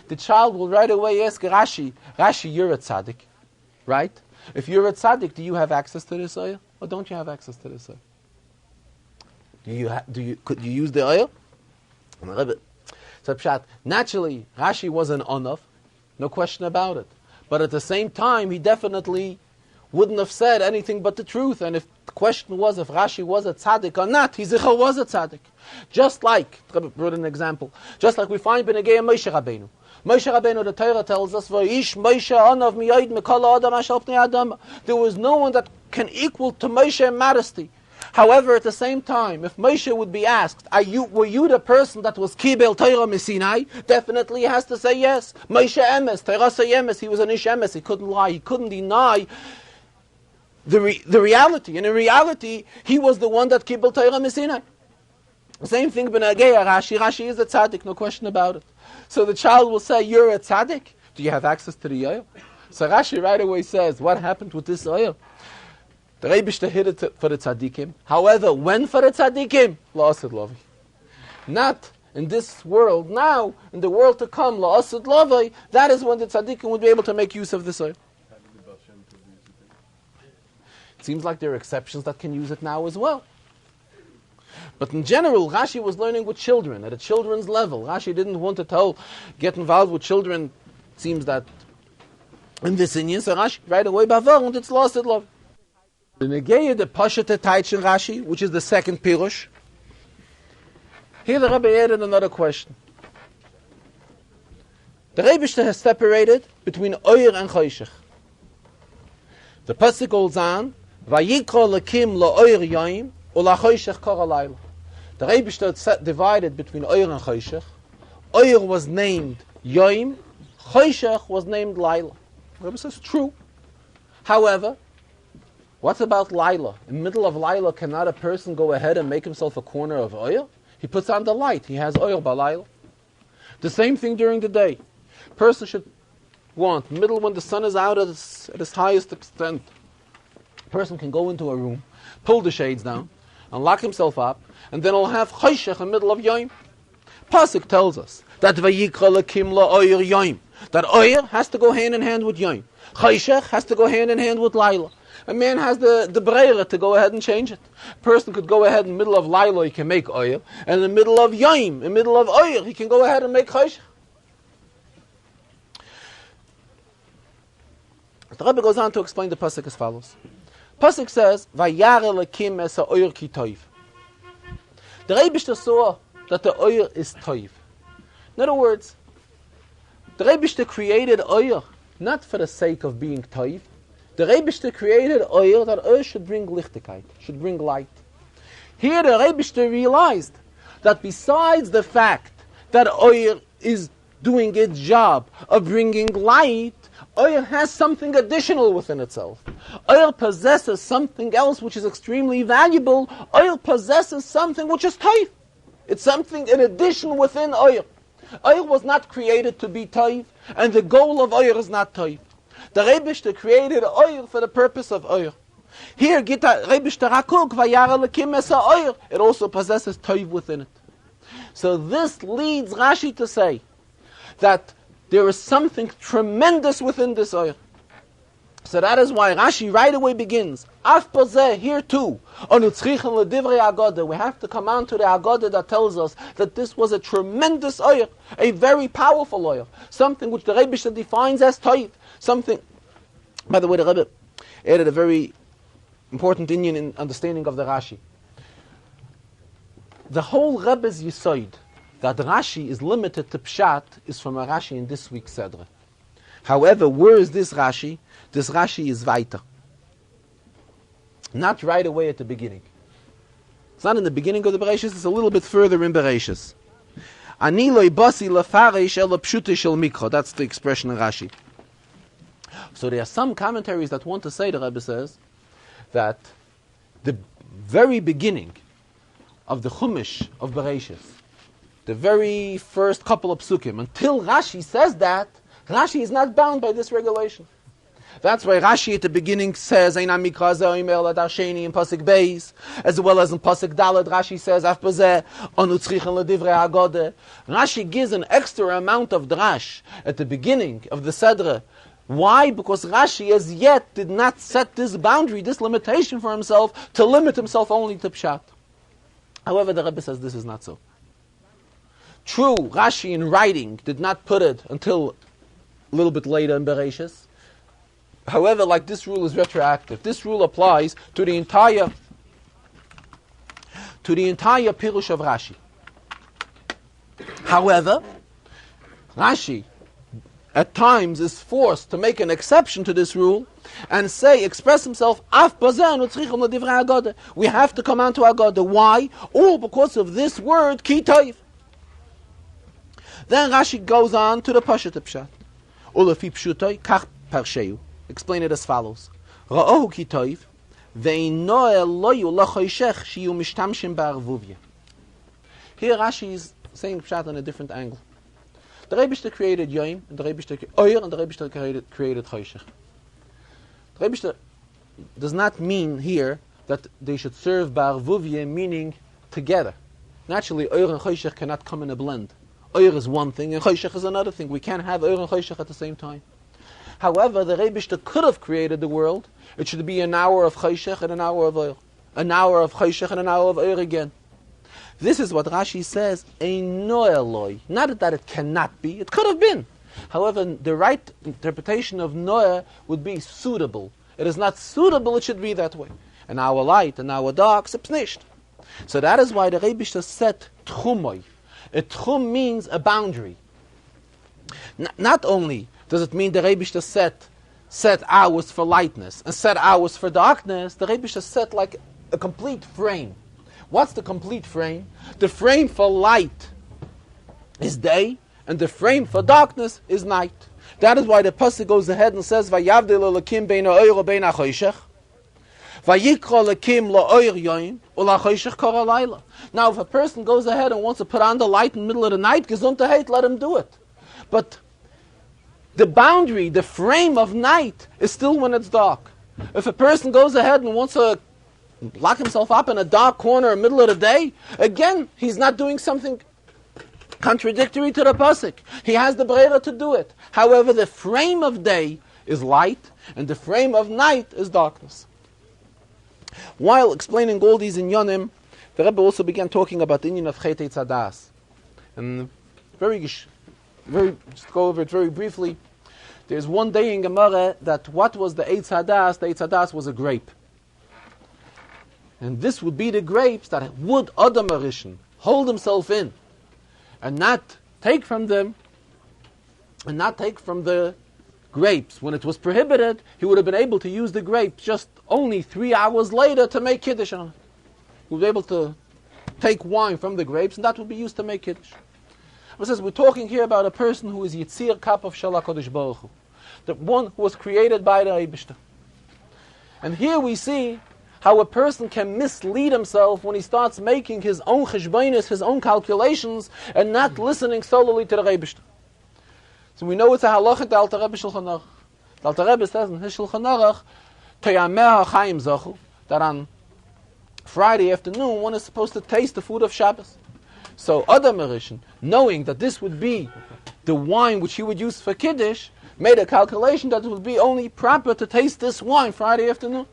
S1: The child will right away ask Rashi, you're a tzaddik, right? If you're a tzaddik, do you have access to this oil, or don't you have access to this oil? Could you use the oil? So naturally, Rashi was an onav, no question about it. But at the same time, he definitely wouldn't have said anything but the truth. And if the question was if Rashi was a tzaddik or not, he was a tzaddik. Just like, I brought an example, just like we find B'negei Moshe Rabbeinu. Moshe Rabbeinu, the Torah tells us, "V'ish Moshe anav miyod mikol adam asher pnei adam." There was no one that can equal to Moshe in modesty. However, at the same time, if Moshe would be asked, were you the person that was Kibel Torah Mesinai? Definitely he has to say yes. Moshe emes, Torah say emes, he was an ish emes, he couldn't lie, he couldn't deny the reality. And in reality, he was the one that kibbel Torah Mesinai. Same thing b'nagei Rashi. Rashi is a tzaddik, no question about it. So the child will say, "You're a tzaddik? Do you have access to the oil?" So Rashi right away says, "What happened with this oil? The Rebishter hid it for the tzaddikim. However, when for the tzaddikim? La'asad lavi. Not in this world now, in the world to come, la'asad lavi. That is when the tzaddikim would be able to make use of this oil." It seems like there are exceptions that can use it now as well. But in general, Rashi was learning with children, at a children's level. Rashi didn't want to get involved with children. It seems that in this inyan, so Rashi right away, Bavar, and it's lost at love. The Negeya, the Pashata Taichin Rashi, which is the second Pirush. Here the Rebbe added another question. The Rebbe has separated between Oyer and Choshech. The Pasuk goes on, Vayikra lekim la'oyer yoyim, u'la'choshech kora layla. The Rebbe divided between Oyer and Choshech. Oyer was named Yoyim, Choshech was named Layla. The Rebbe says, true. However, what about Layla? In the middle of Layla, cannot a person go ahead and make himself a corner of oil? He puts on the light. He has oil by Layla. The same thing during the day. Person should want, middle when the sun is out at its highest extent, person can go into a room, pull the shades down, and lock himself up, and then he'll have choshech in the middle of Yom. Pasuk tells us that vayikra lekim la'oyer Yom, that oyer has to go hand in hand with Yom. Choshech has to go hand in hand with Layla. A man has the breira to go ahead and change it. A person could go ahead in the middle of Layla, he can make oyer, and in the middle of Yom, in the middle of oyer, he can go ahead and make choshech. The Rebbe goes on to explain the pasuk as follows. Pasuk says, "Vayare lekim es ha'oyer ki toiv." The Rebbe saw that the oyer is toiv. In other words, the Rebbe created oyer not for the sake of being toiv. The Rebbe created oyer that oyer should bring lichtigkeit, should bring light. Here the Rebbe realized that besides the fact that oyer is doing its job of bringing light, oil has something additional within itself. Oil possesses something else which is extremely valuable. Oil possesses something which is taif. It's something in addition within oil. Oil was not created to be taif, and the goal of oil is not taif. The Rebishter created oil for the purpose of oil. Here, Rebishter Hakuk vayara lekim es ha'oyer. It also possesses taif within it. So this leads Rashi to say that there is something tremendous within this oil. So that is why Rashi right away begins. Af pozeh, here too. Onutzrichen ledivrei Agoda. We have to come on to the Agoda that tells us that this was a tremendous oil, a very powerful oil, something which the Rebbe defines as toiv. Something. By the way, the Rebbe added a very important Indian in understanding of the Rashi. The whole Rebbe's Yisoid, that Rashi is limited to Pshat, is from a Rashi in this week's Sedra. However, where is this Rashi? This Rashi is weiter. Not right away at the beginning. It's not in the beginning of the Bereshis, it's a little bit further in Bereshis. Ani lo ibasi lefaresh el pshute shel mikro. That's the expression in Rashi. So there are some commentaries that want to say, the Rebbe says, that the very beginning of the Chumash of Bereshis, the very first couple of psukim, until Rashi says that, Rashi is not bound by this regulation. That's why Rashi at the beginning says, Ein amikra ze oimel ad arsheni in Pasuk Beis, as well as in Pasuk Daled, Rashi says, Af pozeh, onu tzrichen ledivrei Agode. Rashi gives an extra amount of drash at the beginning of the Sedra. Why? Because Rashi as yet did not set this boundary, this limitation for himself, to limit himself only to Pshat. However, the Rebbe says this is not so. True, Rashi in writing did not put it until a little bit later in Bereshis. However, like this rule is retroactive. This rule applies to the entire Pirush of Rashi. However, Rashi at times is forced to make an exception to this rule and express himself, Af bazeh u'tzrichim ledivrei Agada. We have to come on to Agada. Why? All because of this word, ki toiv. Then Rashi goes on to the Pashat Pshat. Ulefi pshutoi kach parsheu. Explain it as follows. Ra'ohu ki toiv. Ve'inoe loyu lachoyshech shiyu mishtamshim ba'arvuvya. Here Rashi is saying pshat on a different angle. The Rebishter created Yom, and the Rebishter Oyer, and the Rebishter created Choshech. The Rebishter does not mean here that they should serve ba'arvuvya, meaning together. Naturally, Oyer and Choshech cannot come in a blend. Oyer is one thing, and Choshech is another thing. We can't have Oyer and Choshech at the same time. However, the Rebishter could have created the world. It should be an hour of Choshech and an hour of Oyer. An hour of Choshech and an hour of Oyer again. This is what Rashi says, Eino Eloi. Not that it cannot be, it could have been. However, the right interpretation of Noah would be suitable. It is not suitable, it should be that way. An hour light, an hour dark, it's nicht. So that is why the Rebishter said Tchumoi. A Tchum means a boundary. Not only does it mean the Rebishter set hours for lightness and set hours for darkness, the Rebishter set like a complete frame. What's the complete frame? The frame for light is day, and the frame for darkness is night. That is why the pasuk goes ahead and says, "Vayavdil Elokim bein ha'oyer ubein ha'choshech, vayikra Elokim la'oyer yoyim u'la'choshech kara layla." Now, if a person goes ahead and wants to put on the light in the middle of the night, gesundheit, let him do it. But the boundary, the frame of night, is still when it's dark. If a person goes ahead and wants to lock himself up in a dark corner in the middle of the day, again, he's not doing something contradictory to the pasuk. He has the breira to do it. However, the frame of day is light, and the frame of night is darkness. While explaining all these inyanim, the Rebbe also began talking about the inyan of Chet Eitz Hadas. And just go over it very briefly. There's one day in Gemara that what was the Eitz Hadas? The Eitz Hadas was a grape. And this would be the grapes that would Adam Arishan hold himself in and not take from them, and not take from the grapes. When it was prohibited, he would have been able to use the grapes just only 3 hours later to make Kiddush on it. He was able to take wine from the grapes, and that would be used to make Kiddush. It says we're talking here about a person who is Yitzir Kap of Shel HaKadosh Baruch Hu, the one who was created by the Eibishter. And here we see how a person can mislead himself when he starts making his own cheshbonos, his own calculations, and not listening solely to the Eibishter. So we know it's a halach in the Alter Rebbe Shulchan Aruch. The Alter Rebbe says in his Shulchan Aruch, Toyameh HaChaim Zochu, that on Friday afternoon one is supposed to taste the food of Shabbos. So Adam Arishan, knowing that this would be the wine which he would use for Kiddush, made a calculation that it would be only proper to taste this wine Friday afternoon.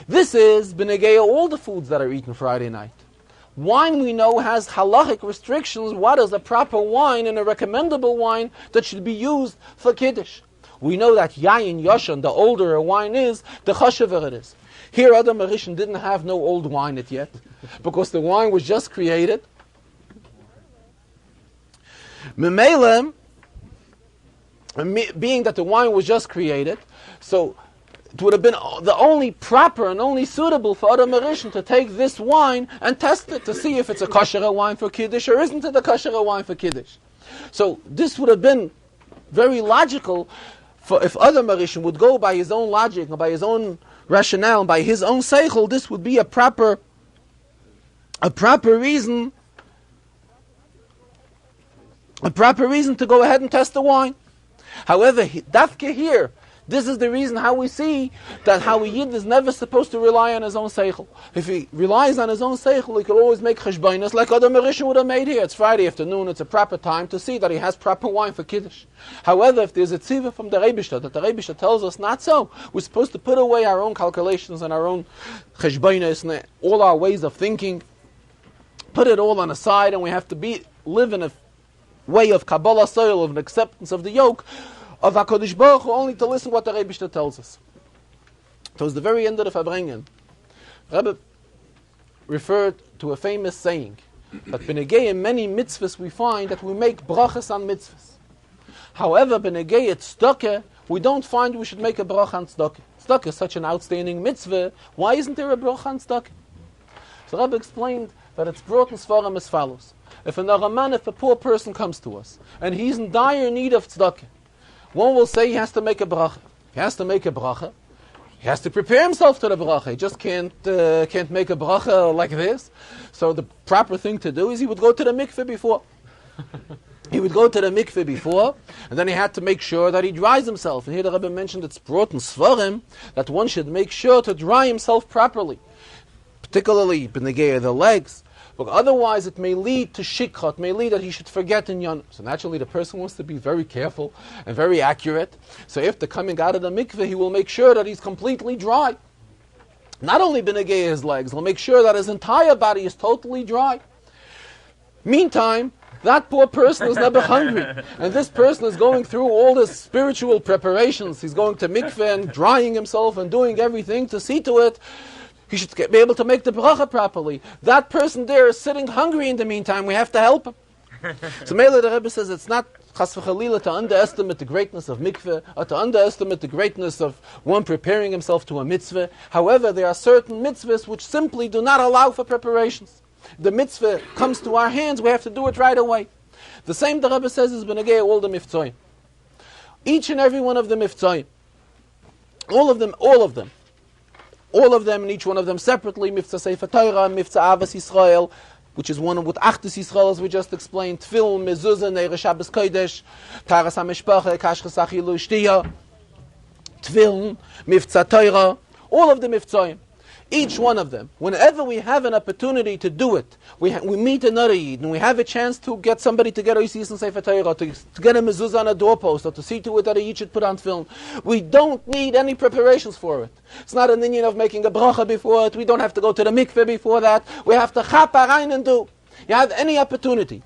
S1: This is b'negei all the foods that are eaten Friday night. Wine, we know, has halachic restrictions. What is a proper wine and a recommendable wine that should be used for Kiddush? We know that Yayin Yoshan, the older a wine is, the chashuver it is. Here Adam Arishan didn't have no old wine yet, because the wine was just created. Memelem, being that the wine was just created, so it would have been the only proper and only suitable for Adam Arishan to take this wine and test it to see if it's a kosher wine for Kiddush or isn't it a kosher wine for Kiddush. So this would have been very logical for if Adam Arishan would go by his own logic and by his own rationale and by his own seichel, this would be a proper reason to go ahead and test the wine. However, dafke here, this is the reason how we see that how a Yid is never supposed to rely on his own seichel. If he relies on his own seichel, he can always make cheshbonos like Adam Arishan would have made here. It's Friday afternoon, it's a proper time to see that he has proper wine for Kiddush. However, if there's a tzivah from the Rebishter, that the Rebishter tells us not so, we're supposed to put away our own calculations and our own cheshbonos and all our ways of thinking, put it all on the side, and we have to live in a way of Kabbalah soil, of an acceptance of the yoke of HaKadosh Baruch Hu, only to listen what the Rebishter tells us. Towards the very end of the Farbrengen, Rebbe referred to a famous saying that b'negei in many mitzvahs we find that we make brachas on mitzvahs. However, b'negei at tzedakah, we don't find we should make a bracha on tzedakah. Tzedakah is such an outstanding mitzvah. Why isn't there a bracha on tzedakah? So Rebbe explained that it's brought in Svarim as follows. If a poor person comes to us and he's in dire need of tzedakah, one will say he has to make a bracha. He has to make a bracha. He has to prepare himself to the bracha. He just can't make a bracha like this. So the proper thing to do is he would go to the mikveh before. He would go to the mikveh before, and then he had to make sure that he dries himself. And here the Rebbe mentioned it's brought in Svarim that one should make sure to dry himself properly, particularly b'negei the legs. But otherwise it may lead to shikha, it may lead that he should forget in yon. So naturally the person wants to be very careful and very accurate. So after coming out of the mikveh, he will make sure that he's completely dry. Not only b'negei his legs, he'll make sure that his entire body is totally dry. Meantime, that poor person is never hungry. And this person is going through all the spiritual preparations. He's going to mikveh and drying himself and doing everything to see to it. He should be able to make the bracha properly. That person there is sitting hungry in the meantime. We have to help him. So Mele the Rebbe says it's not chas v'chalila to underestimate the greatness of mikveh or to underestimate the greatness of one preparing himself to a mitzvah. However, there are certain mitzvahs which simply do not allow for preparations. The mitzvah comes to our hands, we have to do it right away. The same the Rebbe says is b'negei all the miftzoim. Each and every one of the miftzoim. All of them, and each one of them separately, Miftzah Sefer Torah, Miftzah Avas Yisrael, which is one with Achtus Yisrael, as we just explained, Tfil, Mezuzah, Neire Shabbos Kodesh, Taras HaMishpacha, Kashchas Achilu Shtiya, Tfil, Miftzah Torah, all of the Miftzahim. Each one of them, whenever we have an opportunity to do it, we meet another Yid, and we have a chance to get somebody to get Oisis and Sefer Torah, to get a mezuzah on a doorpost, or to see to it that a Yid should put on film. We don't need any preparations for it. It's not an inyan of making a bracha before it. We don't have to go to the mikveh before that. We have to chapa rein and do. You have any opportunity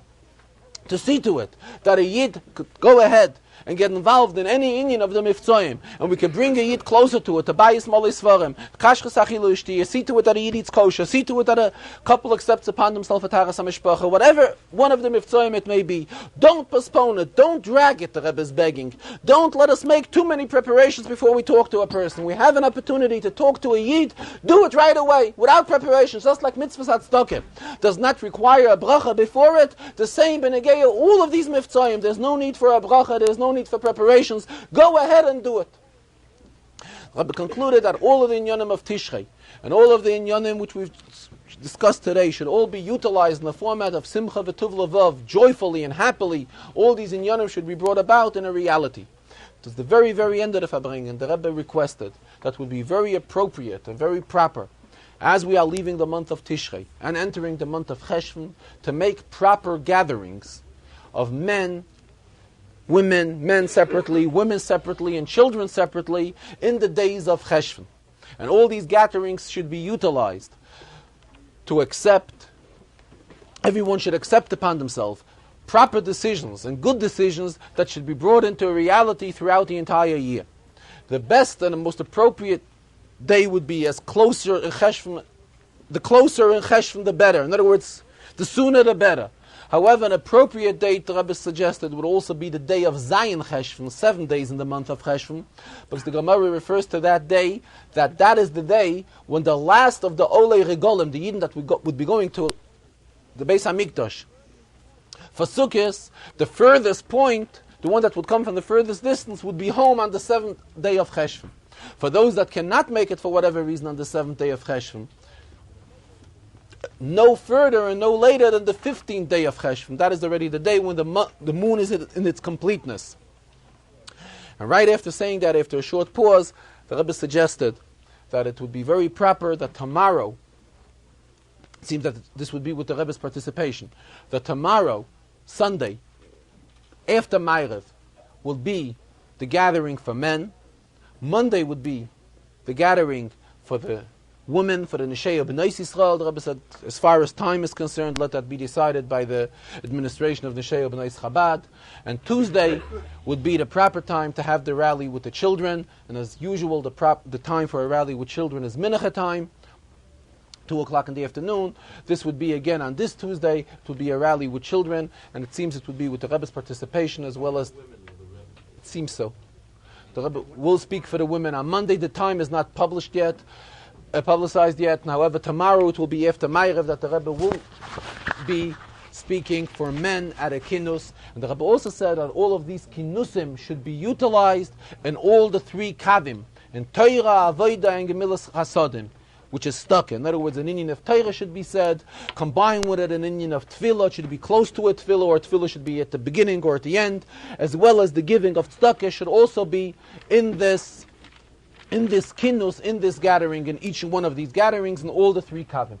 S1: to see to it that a Yid could go ahead and get involved in any inyan of the miftzoim, and we can bring a Yid closer to it, to bayis molei svarim, kashchas achilu ishti, see to it that a Yid eats kosher, see to it that a couple accepts upon himself a taras hamishpacha, whatever one of the miftzoim it may be. Don't postpone it, don't drag it, the Rebbe is begging. Don't let us make too many preparations before we talk to a person. We have an opportunity to talk to a Yid, do it right away, without preparations, just like mitzvahs tzedakah. Does not require a bracha before it. The same b'negei all of these miftzoim, there's no need for a bracha, there's no need for preparations. Go ahead and do it. Rabbi concluded that all of the inyanim of Tishrei and all of the inyanim which we've discussed today should all be utilized in the format of simcha v'tuv levav, joyfully and happily. All these inyanim should be brought about in a reality. It was the very, very end of the Farbrengen. The Rebbe requested that would be very appropriate and very proper, as we are leaving the month of Tishrei and entering the month of Cheshvan, to make proper gatherings of men, women, men separately, women separately, and children separately in the days of Cheshvan. And all these gatherings should be utilized to accept, everyone should accept upon themselves proper decisions and good decisions that should be brought into a reality throughout the entire year. The best and the most appropriate day would be as closer in Cheshvan, the closer in Cheshvan the better. In other words, the sooner the better. However, an appropriate date, the Rebbe suggested, would also be the day of Zayin Cheshvan, 7 days in the month of Cheshvan, because the Gemara refers to that day, that is the day when the last of the Olei Regolim, the Yidden that would be going to the Beis HaMikdash. For Sukkot, the furthest point, the one that would come from the furthest distance, would be home on the 7th day of Cheshvan. For those that cannot make it for whatever reason on the 7th day of Cheshvan, no further and no later than the 15th day of Cheshvan. That is already the day when the moon is in its completeness. And right after saying that, after a short pause, the Rebbe suggested that it would be very proper that tomorrow, it seems that this would be with the Rebbe's participation, that tomorrow, Sunday, after Ma'ariv, will be the gathering for men. Monday would be the gathering for the women, for the Neshei of B'nai Yisrael. The Rebbe said, as far as time is concerned, let that be decided by the administration of Neshei of B'nai Chabad. And Tuesday would be the proper time to have the rally with the children. And as usual, the time for a rally with children is Mincha time, 2 o'clock in the afternoon. This would be again on this Tuesday. It would be a rally with children, and it seems it would be with the Rebbe's participation as well as. It seems so. The Rebbe will speak for the women on Monday. The time is not published yet. Publicized yet. However, tomorrow it will be after Ma'ariv that the Rebbe will be speaking for men at a kinus. And the Rebbe also said that all of these kinusim should be utilized in all the 3 kavim, in Torah, Avodah, and Gemilas Chasadim, which is stuck. In other words, an inyan of Torah should be said, combined with it an inyan of Tefillah, it should be close to a Tefillah, or Tefillah should be at the beginning or at the end, as well as the giving of Tzedakah should also be in this kinnus, in this gathering, in each one of these gatherings, in all the three kavim.